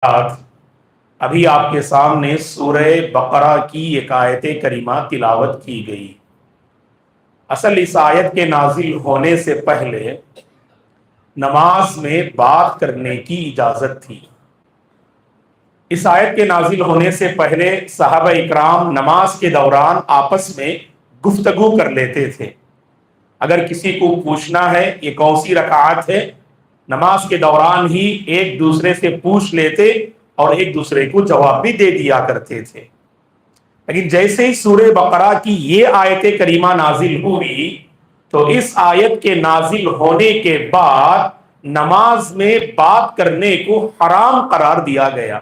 ابھی آپ کے سامنے سورہ بقرہ کی ایک آیت کریمہ تلاوت کی گئی۔ اصل اس آیت کے نازل ہونے سے پہلے نماز میں بات کرنے کی اجازت تھی۔ اس آیت کے نازل ہونے سے پہلے صحابہ اکرام نماز کے دوران آپس میں گفتگو کر لیتے تھے۔ اگر کسی کو پوچھنا ہے یہ کون سی رکعت ہے، نماز کے دوران ہی ایک دوسرے سے پوچھ لیتے اور ایک دوسرے کو جواب بھی دے دیا کرتے تھے۔ لیکن جیسے ہی سورہ بقرہ کی یہ آیت کریمہ نازل ہوئی تو اس آیت کے نازل ہونے کے بعد نماز میں بات کرنے کو حرام قرار دیا گیا۔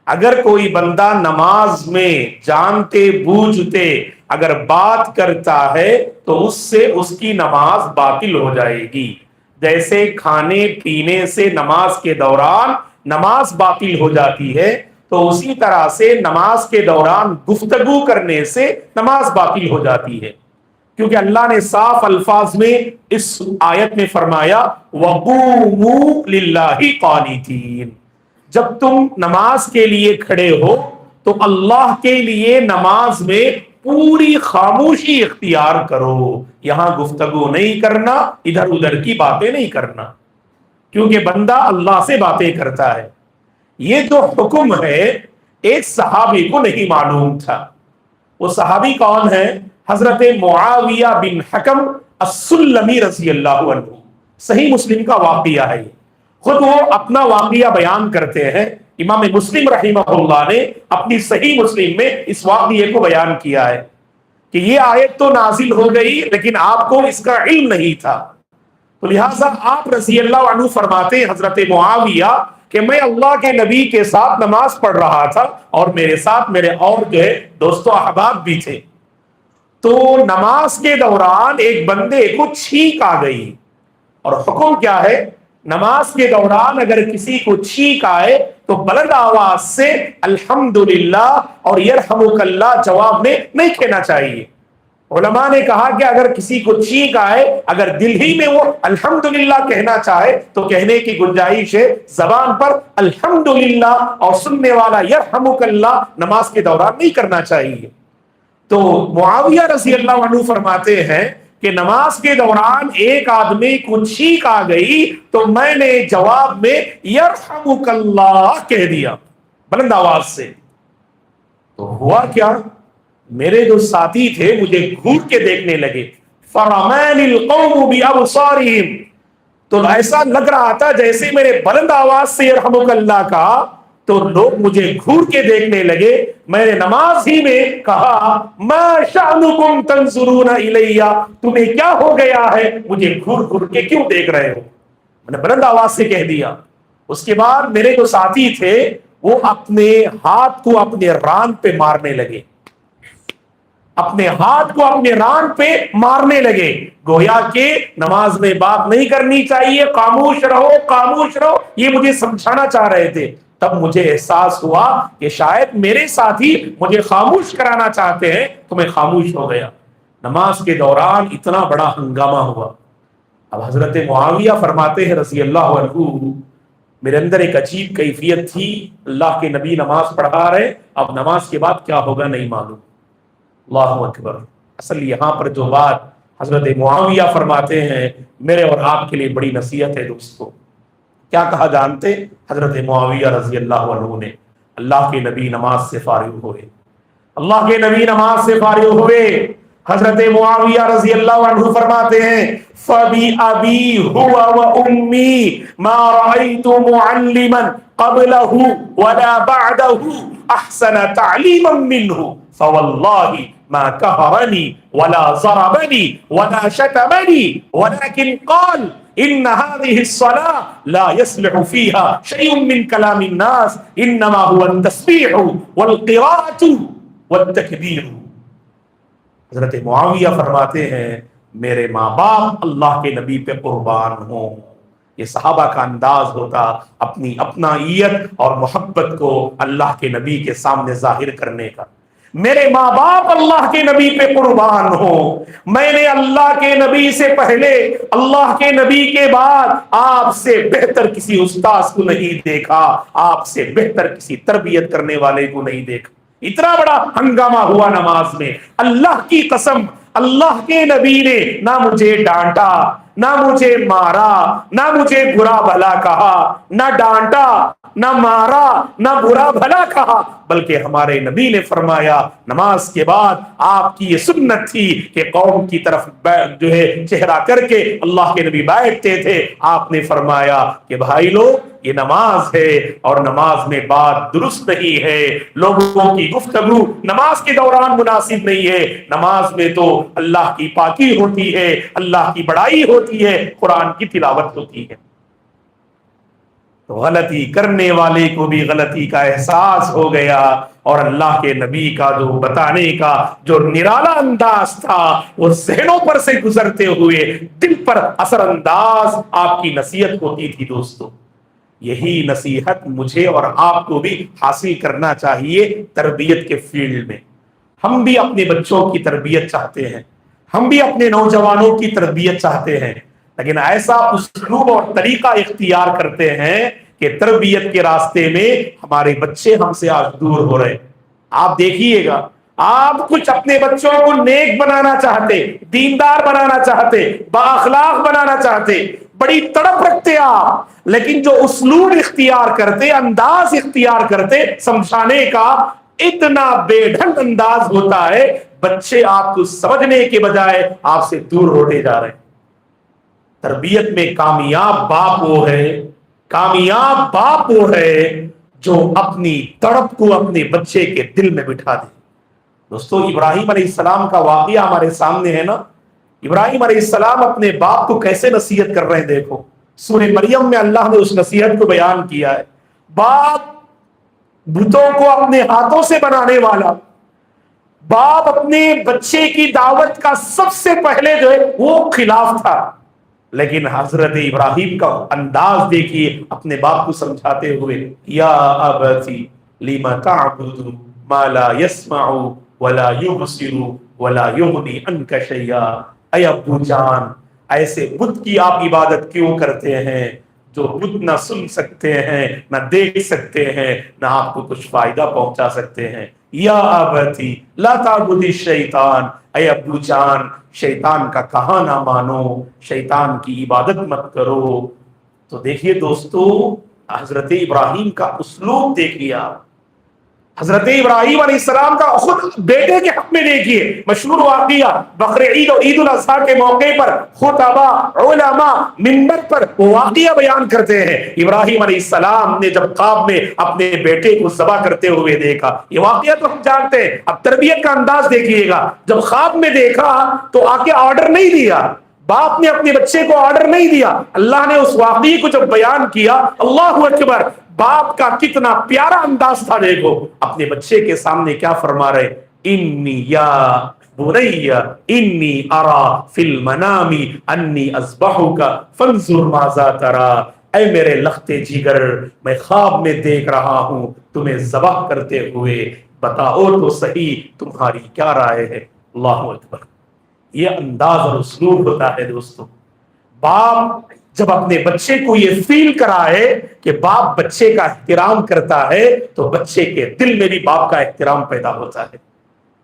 اگر کوئی بندہ نماز میں جانتے بوجھتے اگر بات کرتا ہے تو اس سے اس کی نماز باطل ہو جائے گی۔ جیسے کھانے پینے سے نماز کے دوران نماز باطل ہو جاتی ہے تو اسی طرح سے نماز کے دوران گفتگو کرنے سے نماز باطل ہو جاتی ہے، کیونکہ اللہ نے صاف الفاظ میں اس آیت میں فرمایا وَقُومُوا لِلَّهِ قَانِتِينَ، جب تم نماز کے لیے کھڑے ہو تو اللہ کے لیے نماز میں پوری خاموشی اختیار کرو۔ یہاں گفتگو نہیں کرنا، ادھر ادھر کی باتیں نہیں کرنا، کیونکہ بندہ اللہ سے باتیں کرتا ہے۔ یہ جو حکم ہے ایک صحابی کو نہیں معلوم تھا۔ وہ صحابی کون ہے؟ حضرت معاویہ بن حکم السلمی رضی اللہ عنہ۔ صحیح مسلم کا واقعہ ہے، خود وہ اپنا واقعہ بیان کرتے ہیں۔ امام مسلم رحمہ اللہ نے اپنی صحیح مسلم میں اس واقعے کو بیان کیا ہے کہ یہ آیت تو نازل ہو گئی لیکن آپ کو اس کا علم نہیں تھا، تو لہٰذا آپ رضی اللہ عنہ فرماتے ہیں حضرت معاویہ کہ میں اللہ کے نبی کے ساتھ نماز پڑھ رہا تھا اور میرے ساتھ میرے اور جو ہے دوست و احباب بھی تھے، تو نماز کے دوران ایک بندے کو چھینک آ گئی۔ اور حکم کیا ہے؟ نماز کے دوران اگر کسی کو چھینک آئے تو بلند آواز سے الحمدللہ اور یرحمک اللہ جواب میں نہیں کہنا چاہیے۔ علماء نے کہا کہ اگر کسی کو چھینک آئے اگر دل ہی میں وہ الحمدللہ کہنا چاہے تو کہنے کی گنجائش ہے، زبان پر الحمدللہ اور سننے والا یرحمک اللہ نماز کے دوران نہیں کرنا چاہیے۔ تو معاویہ رضی اللہ عنہ فرماتے ہیں کہ نماز کے دوران ایک آدمی کو چھینک آ گئی تو میں نے جواب میں یرحمک اللہ کہہ دیا بلند آواز سے۔ تو ہوا کیا؟ میرے جو ساتھی تھے مجھے گھور کے دیکھنے لگے، فرمان القوم بابصارہم، تو ایسا لگ رہا تھا جیسے میرے بلند آواز سے یرحمک اللہ کہا تو لوگ مجھے گھور کے دیکھنے لگے۔ میں نے نماز ہی میں کہا ما شأنکم تنظرون الی، تمہیں کیا ہو گیا ہے مجھے گھور گھور کے کیوں دیکھ رہے ہو؟ میں نے بلند آواز سے کہہ دیا۔ اس کے بعد میرے جو ساتھی تھے وہ اپنے ہاتھ کو اپنے ران پہ مارنے لگے، اپنے ہاتھ کو اپنے ران پہ مارنے لگے، گویا کہ نماز میں بات نہیں کرنی چاہیے، خاموش رہو خاموش رہو، یہ مجھے سمجھانا چاہ رہے تھے۔ تب مجھے احساس ہوا کہ شاید میرے ساتھی مجھے خاموش کرانا چاہتے ہیں تو میں خاموش ہو گیا۔ نماز کے دوران اتنا بڑا ہنگامہ ہوا۔ اب حضرت معاویہ فرماتے ہیں رضی اللہ عنہ میرے اندر ایک عجیب کیفیت تھی، اللہ کے نبی نماز پڑھا رہے، اب نماز کے بعد کیا ہوگا نہیں معلوم۔ اللہ اکبر۔ اصل یہاں پر جو بات حضرت معاویہ فرماتے ہیں میرے اور آپ کے لیے بڑی نصیحت ہے دوستو۔ کیا کہا جانتے؟ حضرت معاویہ رضی اللہ عنہ نے اللہ کے نبی نماز سے فارغ ہوئے، اللہ کے نبی نماز سے فارغ ہوئے، حضرت معاویہ رضی اللہ عنہ فرماتے ہیں فَبِأَبِي هُوَ وَأُمِّي مَا رَأَيْتُ مُعَلِّمًا قَبْلَهُ وَلَا بَعْدَهُ أَحْسَنَ تَعْلِيمًا مِّنْهُ فَوَاللَّهِ ما كهرني ولا ضربني ولا شتمني ولكن قال إن هذه الصلاة لا يصلح فيها شيء من كلام الناس إنما هو التسبيح والقراءة والتكبير۔ حضرت معاویہ فرماتے ہیں میرے ماں باپ اللہ کے نبی پہ قربان ہوں۔ یہ صحابہ کا انداز ہوتا اپنی اپنائیت اور محبت کو اللہ کے نبی کے سامنے ظاہر کرنے کا۔ میرے ماں باپ اللہ کے نبی پہ قربان ہو، میں نے اللہ کے نبی سے پہلے، اللہ کے نبی کے بعد آپ سے بہتر کسی استاذ کو نہیں دیکھا، آپ سے بہتر کسی تربیت کرنے والے کو نہیں دیکھا۔ اتنا بڑا ہنگامہ ہوا نماز میں، اللہ کی قسم اللہ کے نبی نے نہ مجھے ڈانٹا، نہ مجھے مارا، نہ مجھے برا بھلا کہا، نہ ڈانٹا، نہ مارا، نہ برا بھلا کہا، بلکہ ہمارے نبی نے فرمایا نماز کے بعد آپ کی یہ سنت تھی کہ قوم کی طرف جو ہے چہرہ کر کے اللہ کے نبی بیٹھتے تھے، آپ نے فرمایا کہ بھائی لوگ یہ نماز ہے اور نماز میں بات درست نہیں ہے، لوگوں کی گفتگو نماز کے دوران مناسب نہیں ہے، نماز میں تو اللہ کی پاکی ہوتی ہے، اللہ کی بڑائی ہوتی ہے، قرآن کی تلاوت ہوتی ہے۔ تو غلطی کرنے والے کو بھی غلطی کا احساس ہو گیا، اور اللہ کے نبی کا جو بتانے کا جو نرالا انداز تھا وہ ذہنوں پر سے گزرتے ہوئے دل پر اثر انداز آپ کی نصیحت ہوتی تھی۔ دوستو یہی نصیحت مجھے اور آپ کو بھی حاصل کرنا چاہیے تربیت کے فیلڈ میں۔ ہم بھی اپنے بچوں کی تربیت چاہتے ہیں، ہم بھی اپنے نوجوانوں کی تربیت چاہتے ہیں، لیکن ایسا اسلوب اور طریقہ اختیار کرتے ہیں کہ تربیت کے راستے میں ہمارے بچے ہم سے آج دور ہو رہے۔ آپ دیکھیے گا، آپ کچھ اپنے بچوں کو نیک بنانا چاہتے، دیندار بنانا چاہتے، بااخلاق بنانا چاہتے، بڑی تڑپ رکھتے آپ، لیکن جو اسلوب اختیار کرتے، انداز اختیار کرتے سمجھانے کا، اتنا بے ڈھنگ انداز ہوتا ہے، بچے آپ کو سمجھنے کے بجائے آپ سے دور ہوتے جا رہے ہیں۔ تربیت میں کامیاب باپ وہ ہے، کامیاب باپ وہ ہے جو اپنی تڑپ کو اپنے بچے کے دل میں بٹھا دے۔ دوستو ابراہیم علیہ السلام کا واقعہ ہمارے سامنے ہے نا، ابراہیم علیہ السلام اپنے باپ کو کیسے نصیحت کر رہے ہیں، دیکھو سورہ مریم میں اللہ نے اس نصیحت کو بیان کیا ہے۔ باپ بتوں کو اپنے ہاتھوں سے بنانے والا، باپ اپنے بچے کی دعوت کا سب سے پہلے جو ہے وہ خلاف تھا، لیکن حضرت ابراہیم کا انداز دیکھیے اپنے باپ کو سمجھاتے ہوئے، یا ابتی لما تعبد ما لا يسمع ولا يبصر ولا يغني عنك شيئا، اے ابو جان ایسے بت کی آپ عبادت کیوں کرتے ہیں جو بت نہ سن سکتے ہیں، نہ دیکھ سکتے ہیں، نہ آپ کو کچھ فائدہ پہنچا سکتے ہیں۔ یا ابتی لا تعبد الشیطان، اے ابو جان شیطان کا کہا نہ مانو، شیطان کی عبادت مت کرو۔ تو دیکھیے دوستو حضرت ابراہیم کا اسلوب دیکھ لیا، حضرت ابراہیم علیہ السلام کا خود بیٹے کے حق میں دیکھیے مشہور واقعہ، بقر عید اور عید الاضحیٰ کے موقع پر خطباء علماء منبر پر واقعہ بیان کرتے ہیں۔ ابراہیم علیہ السلام نے جب خواب میں اپنے بیٹے کو ذبح کرتے ہوئے دیکھا، یہ واقعہ تو ہم جانتے ہیں، اب تربیت کا انداز دیکھیے گا، جب خواب میں دیکھا تو آ کے آرڈر نہیں دیا، باپ نے اپنے بچے کو آرڈر نہیں دیا، اللہ نے اس واقعے کو جب بیان کیا، اللہ اکبر، باپ کا کتنا پیارا انداز تھا، دیکھو اپنے بچے کے سامنے کیا فرما رہے، انی یا بنی انی ارا فی المنام انی اذبحک فانظر ماذا تری، اے میرے لختے جگر میں خواب میں دیکھ رہا ہوں تمہیں ذبح کرتے ہوئے، بتاؤ تو صحیح تمہاری کیا رائے ہے۔ اللہ اکبر، یہ انداز اور اسلوب ہوتا ہے دوستو۔ باپ جب اپنے بچے کو یہ فیل کرائے کہ باپ بچے کا احترام کرتا ہے تو بچے کے دل میں بھی باپ کا احترام پیدا ہوتا ہے۔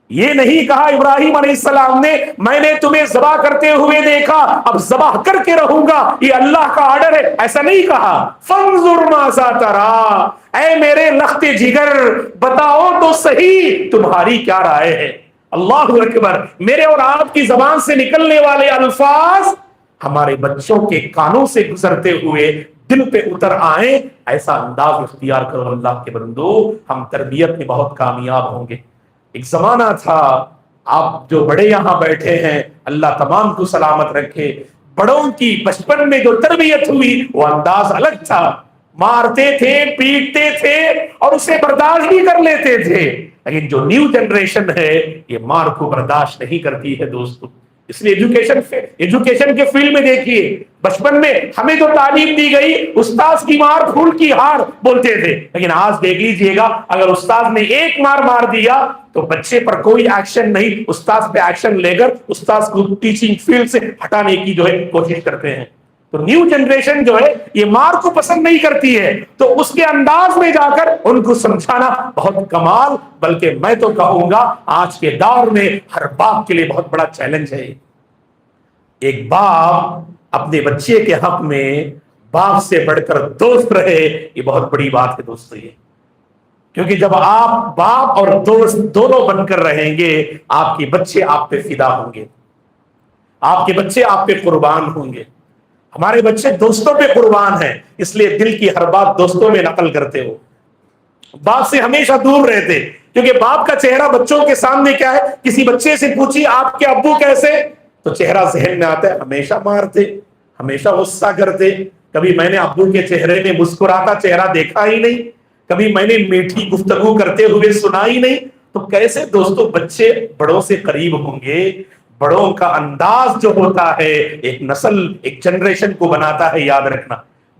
یہ نہیں کہا ابراہیم علیہ السلام نے میں نے تمہیں ذبح کرتے ہوئے دیکھا اب ذبح کر کے رہوں گا، یہ اللہ کا آرڈر ہے، ایسا نہیں کہا۔ فانظر ماذا تری، اے میرے لخت جگر بتاؤ تو صحیح تمہاری کیا رائے ہے۔ اللہ اکبر، میرے اور آپ کی زبان سے نکلنے والے الفاظ ہمارے بچوں کے کانوں سے گزرتے ہوئے دل پہ اتر آئیں، ایسا انداز اختیار کرو اللہ کے بندو، ہم تربیت میں بہت کامیاب ہوں گے۔ ایک زمانہ تھا، آپ جو بڑے یہاں بیٹھے ہیں اللہ تمام کو سلامت رکھے، بڑوں کی بچپن میں جو تربیت ہوئی وہ انداز الگ تھا، مارتے تھے، پیٹتے تھے اور اسے برداشت بھی کر لیتے تھے، لیکن جو نیو جنریشن ہے یہ مار کو برداشت نہیں کرتی ہے دوستو۔ اس لیے ایجوکیشن کے فیلڈ میں دیکھیے، بچپن میں ہمیں جو تعلیم دی گئی استاذ کی مار پھول کی ہار بولتے تھے، لیکن آج دیکھ لیجئے گا اگر استاذ نے ایک مار دیا تو بچے پر کوئی ایکشن نہیں، استاذ پہ ایکشن لے کر استاذ کو ٹیچنگ فیلڈ سے ہٹانے کی جو ہے کوشش کرتے ہیں۔ تو نیو جنریشن جو ہے یہ مار کو پسند نہیں کرتی ہے، تو اس کے انداز میں جا کر ان کو سمجھانا بہت کمال، بلکہ میں تو کہوں گا آج کے دور میں ہر باپ کے لیے بہت بڑا چیلنج ہے۔ ایک باپ اپنے بچے کے حق میں باپ سے بڑھ کر دوست رہے، یہ بہت بڑی بات ہے دوستو یہ، کیونکہ جب آپ باپ اور دوست دونوں بن کر رہیں گے آپ کے بچے آپ پہ فدا ہوں گے، آپ کے بچے آپ پہ قربان ہوں گے۔ ہمارے بچے دوستوں پہ قربان ہیں، اس لیے دل کی ہر بات دوستوں میں نقل کرتے ہو، باپ سے ہمیشہ دور رہتے، کیونکہ باپ کا چہرہ بچوں کے سامنے کیا ہے، کسی بچے سے پوچھیے آپ کے ابو کیسے، تو چہرہ ذہن میں آتا ہے ہمیشہ مارتے، ہمیشہ غصہ کرتے، کبھی میں نے ابو کے چہرے میں مسکراتا چہرہ دیکھا ہی نہیں، کبھی میں نے میٹھی گفتگو کرتے ہوئے سنا ہی نہیں۔ تو کیسے دوستوں بچے بڑوں سے قریب ہوں گے؟ بڑوں کا انداز جو ہوتا ہے ایک نسل ایک جنریشن کو بناتا ہے، یاد رکھنا،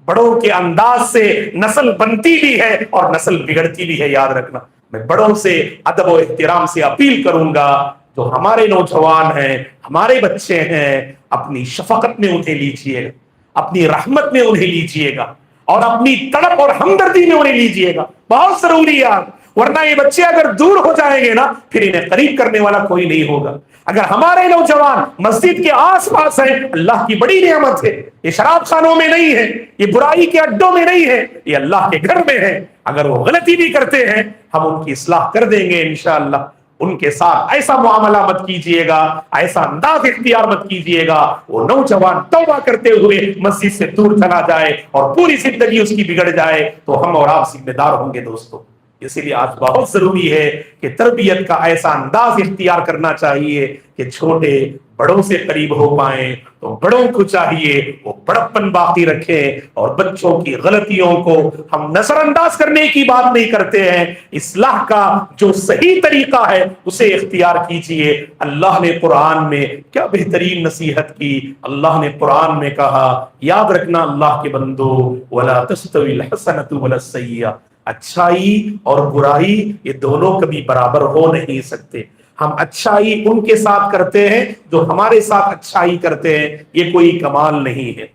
بڑوں کے انداز سے نسل بنتی بھی ہے اور نسل بگڑتی بھی ہے، یاد رکھنا۔ میں بڑوں سے ادب و احترام سے اپیل کروں گا، جو ہمارے نوجوان ہیں، ہمارے بچے ہیں، اپنی شفقت میں انہیں لیجئے گا، اپنی رحمت میں انہیں لیجئے گا، اور اپنی تڑپ اور ہمدردی میں انہیں لیجئے گا، بہت ضروری ہے، ورنہ یہ بچے اگر دور ہو جائیں گے نا پھر انہیں قریب کرنے والا کوئی نہیں ہوگا۔ اگر ہمارے نوجوان مسجد کے آس پاس ہیں، اللہ کی بڑی نعمت ہے، یہ شراب خانوں میں نہیں ہے، یہ برائی کے اڈوں میں نہیں ہے، یہ اللہ کے گھر میں ہے۔ اگر وہ غلطی بھی کرتے ہیں ہم ان کی اصلاح کر دیں گے انشاءاللہ۔ ان کے ساتھ ایسا معاملہ مت کیجئے گا، ایسا انداز اختیار مت کیجئے گا وہ نوجوان توبہ کرتے ہوئے مسجد سے دور چلا جائے اور پوری زندگی اس کی بگڑ جائے، تو ہم اور آپ ذمہ دار ہوں گے دوستو۔ اسی لیے آج بہت ضروری ہے کہ تربیت کا ایسا انداز اختیار کرنا چاہیے کہ چھوٹے بڑوں سے قریب ہو پائیں، تو بڑوں کو چاہیے وہ بڑپن باقی رکھیں، اور بچوں کی غلطیوں کو ہم نظر انداز کرنے کی بات نہیں کرتے ہیں، اصلاح کا جو صحیح طریقہ ہے اسے اختیار کیجئے۔ اللہ نے قرآن میں کیا بہترین نصیحت کی، اللہ نے قرآن میں کہا، یاد رکھنا اللہ کے بندو، وَلَا تَسْتَوِي الْحَسَنَةُ وَلَا السَّيِّئَةُ، اچھائی اور برائی یہ دونوں کبھی برابر ہو نہیں سکتے۔ ہم اچھائی ان کے ساتھ کرتے ہیں جو ہمارے ساتھ اچھائی کرتے ہیں، یہ کوئی کمال نہیں ہے۔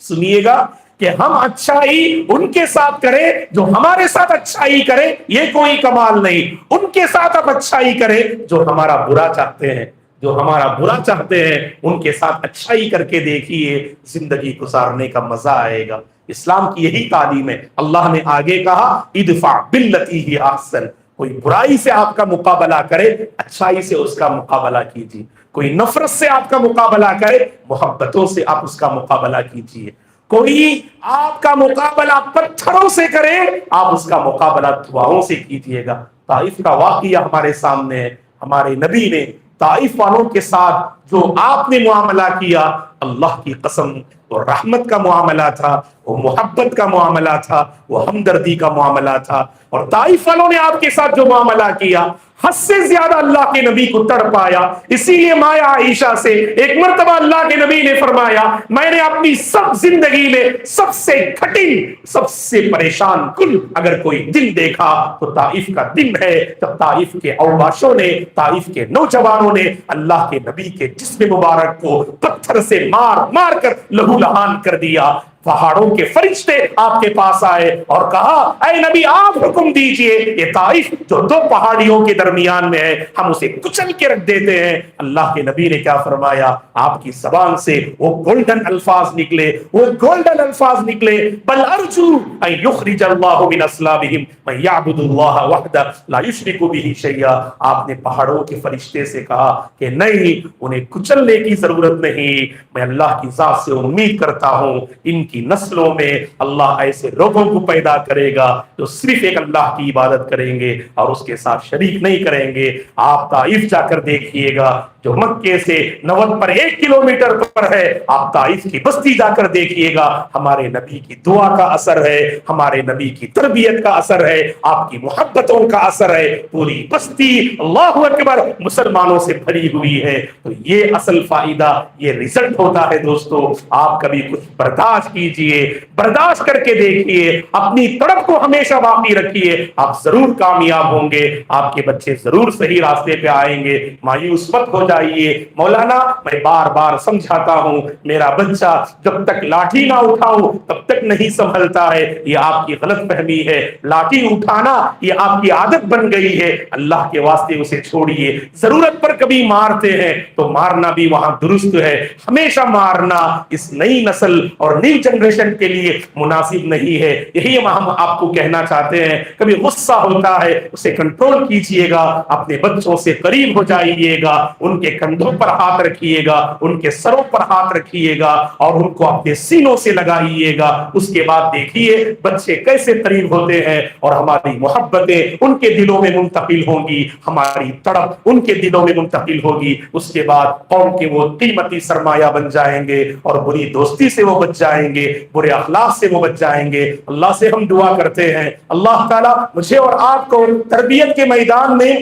سنیے گا کہ ہم اچھائی ان کے ساتھ کریں جو ہمارے ساتھ اچھائی کرے، یہ کوئی کمال نہیں۔ ان کے ساتھ آپ اچھائی کریں جو ہمارا برا چاہتے ہیں، جو ہمارا برا چاہتے ہیں ان کے ساتھ اچھائی کر کے دیکھیے، زندگی گزارنے کا مزہ آئے گا۔ اسلام کی یہی تعلیم ہے۔ اللہ نے آگے کہا ادفع باللتی ہی احسن، کوئی برائی سے آپ کا مقابلہ کرے اچھائی سے اس کا مقابلہ کیجیے، کوئی نفرت سے آپ کا مقابلہ کرے محبتوں سے آپ اس کا مقابلہ کیجیے، کوئی آپ کا مقابلہ پتھروں سے کرے آپ اس کا مقابلہ دعاؤں سے کیجیے گا۔ طائف کا واقعہ ہمارے سامنے ہے، ہمارے نبی نے طائف والوں کے ساتھ جو آپ نے معاملہ کیا، اللہ کی قسم وہ رحمت کا معاملہ تھا، وہ محبت کا معاملہ تھا، وہ ہمدردی کا معاملہ تھا، اور طائف والوں نے آپ کے ساتھ جو معاملہ کیا حد سے زیادہ اللہ کے نبی کو تڑپایا۔ اسی لیے مایا عائشہ سے ایک مرتبہ اللہ کے نبی نے فرمایا، میں نے اپنی سب زندگی میں سب سے کٹھن سب سے پریشان کن اگر کوئی دن دیکھا تو طائف کا دن ہے، جب طائف کے اوباشوں نے، طائف کے نوجوانوں نے اللہ کے نبی کے جسم مبارک کو پتھر سے مار مار کر لہو لہان کر دیا۔ پہاڑوں کے فرشتے آپ کے پاس آئے اور کہا اے نبی آپ حکم دیجئے، یہ طائف جو دو پہاڑیوں کے درمیان میں ہے ہم اسے کچل کے رکھ دیتے ہیں۔ اللہ کے نبی نے کیا فرمایا؟ آپ کی زبان سے وہ گولڈن الفاظ نکلے، وہ گولڈن الفاظ نکلے، بل ارجو ان یخرج اللہ من اصلابہم من یعبد اللہ وحدہ لا یشرک بہ شیئا۔ آپ نے پہاڑوں کے فرشتے سے کہا کہ نہیں، انہیں کچلنے کی ضرورت نہیں، میں اللہ کی ذات سے امید کرتا ہوں ان کی نسلوں میں اللہ ایسے لوگوں کو پیدا کرے گا جو صرف ایک اللہ کی عبادت کریں گے اور اس کے ساتھ شریک نہیں کریں گے۔ آپ طائف جا کر دیکھیے گا، جو مکے سے 90 پر 1 کلومیٹر پر ہے، آپ طائف کی بستی جا کر دیکھیے گا، ہمارے نبی کی دعا کا اثر ہے، ہمارے نبی کی تربیت کا اثر ہے، آپ کی محبتوں کا اثر ہے، پوری بستی اللہ اکبر مسلمانوں سے بھری ہوئی ہے۔ تو یہ اصل فائدہ، یہ رزلٹ ہوتا ہے دوستو۔ آپ کبھی کچھ برداشت کیجئے، برداشت کر کے دیکھیے، اپنی طرف کو ہمیشہ باقی رکھیے، آپ ضرور کامیاب ہوں گے، آپ کے بچے ضرور صحیح راستے پہ آئیں گے۔ مایوس مت ہو جائیے، مولانا میں بار بار سمجھاتا ہوں، میرا بچہ جب تک لاٹھی نہ اٹھاؤں تب تک نہیں سنبھلتا ہے، یہ آپ کی غلط فہمی ہے۔ لاٹھی اٹھانا یہ آپ کی عادت بن گئی ہے، اللہ کے واسطے اسے چھوڑیے۔ ضرورت پر کبھی مارتے ہیں تو مارنا بھی وہاں درست ہے، ہمیشہ مارنا اس نئی نسل اور نئی جنریشن کے لیے مناسب نہیں ہے۔ یہی ہم آپ کو کہنا چاہتے ہیں، کبھی غصہ ہوتا ہے اسے کنٹرول کیجئے گا، اپنے بچوں سے قریب ہو جائیے گا، ان کے کندھوں پر ہاتھ رکھیے گا، ان کے سروں پر ہاتھ رکھیے گا اور ان کو اپنے سینوں سے لگائیے گا۔ اس کے بعد دیکھیے بچے کیسے قریب ہوتے ہیں اور ہماری محبتیں ان کے دلوں میں منتقل ہوں گی، ہماری تڑپ ان کے دلوں میں منتقل ہوگی۔ اس کے بعد قوم کے وہ قیمتی سرمایہ بن جائیں گے اور بری دوستی سے وہ بچ جائیں گے، برے اخلاق سے وہ بچ جائیں گے۔ اللہ سے ہم دعا کرتے ہیں اللہ تعالیٰ مجھے اور آپ کو تربیت کے میدان میں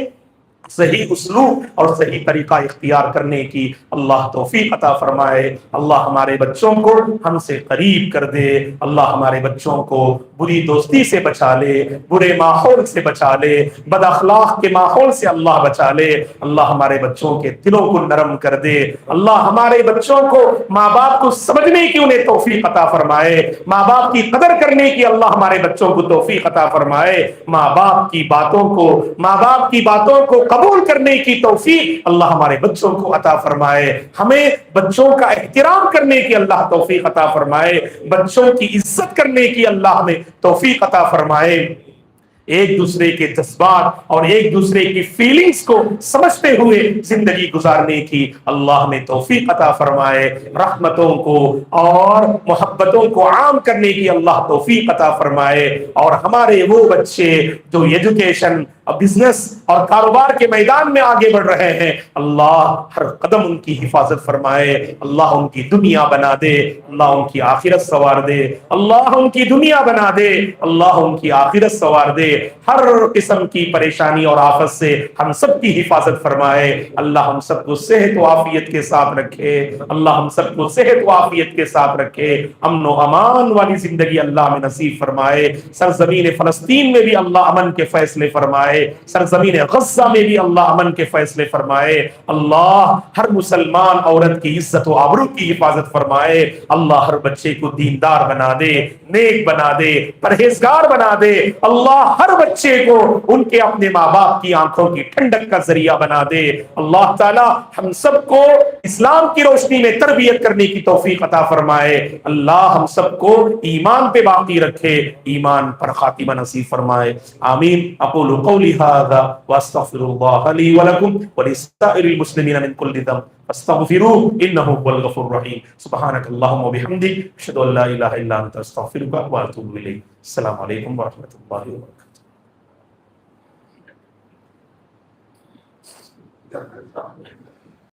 صحیح اسلوب اور صحیح طریقہ اختیار کرنے کی اللہ توفیق عطا فرمائے۔ اللہ ہمارے بچوں کو ہم سے قریب کر دے، اللہ ہمارے بچوں کو بری دوستی سے بچا لے، برے ماحول سے بچا لے، بد اخلاق کے ماحول سے اللہ بچا لے۔ اللہ ہمارے بچوں کے دلوں کو نرم کر دے، اللہ ہمارے بچوں کو ماں باپ کو سمجھنے کی انہیں توفیق عطا فرمائے، ماں باپ کی قدر کرنے کی اللہ ہمارے بچوں کو توفیق عطا فرمائے، ماں باپ کی باتوں کو قبول کرنے کی توفیق اللہ ہمارے بچوں کو عطا فرمائے، ہمیں بچوں کا احترام کرنے کی اللہ توفیق عطا فرمائے، بچوں کی عزت کرنے کی اللہ ہمیں توفیق عطا فرمائے، ایک دوسرے کے جذبات اور ایک دوسرے کی فیلنگز کو سمجھتے ہوئے زندگی گزارنے کی اللہ ہمیں توفیق عطا فرمائے، رحمتوں کو اور محبتوں کو عام کرنے کی اللہ توفیق عطا فرمائے، اور ہمارے وہ بچے جو ایجوکیشن بزنس اور کاروبار کے میدان میں آگے بڑھ رہے ہیں، اللہ ہر قدم ان کی حفاظت فرمائے، اللہ ان کی دنیا بنا دے، اللہ ان کی آخرت سنوار دے، اللہ ان کی دنیا بنا دے، اللہ ان کی آخرت سنوار دے، ہر قسم کی پریشانی اور آفت سے ہم سب کی حفاظت فرمائے، اللہ ہم سب کو صحت و عافیت کے ساتھ رکھے، اللہ ہم سب کو صحت و عافیت کے ساتھ رکھے، امن و امان والی زندگی اللہ میں نصیب فرمائے، سرزمین فلسطین میں بھی اللہ امن کے فیصلے فرمائے، سرزمین غزہ میں بھی اللہ امن کے فیصلے فرمائے، اللہ ہر مسلمان عورت کی عزت و آبرو کی حفاظت فرمائے، اللہ ہر بچے کو دیندار بنا دے، نیک بنا دے، پرہیزگار بنا دے، اللہ ہر بچے کو ان کے اپنے ماں باپ کی آنکھوں کی ٹھنڈک کا ذریعہ بنا دے۔ اللہ تعالی ہم سب کو اسلام کی روشنی میں تربیت کرنے کی توفیق عطا فرمائے، اللہ ہم سب کو ایمان پہ باقی رکھے، ایمان پر خاتمہ نصیب فرمائے، آمین۔ اقول قولی هذا واستغفر الله لي ولكم ولسائر المسلمين من كل ذنب فاستغفروه انه هو الغفور الرحيم۔ سبحانك اللهم وبحمدك اشهد ان لا اله الا انت استغفرك واتوب اليك۔ السلام عليكم ورحمة الله وبركاته۔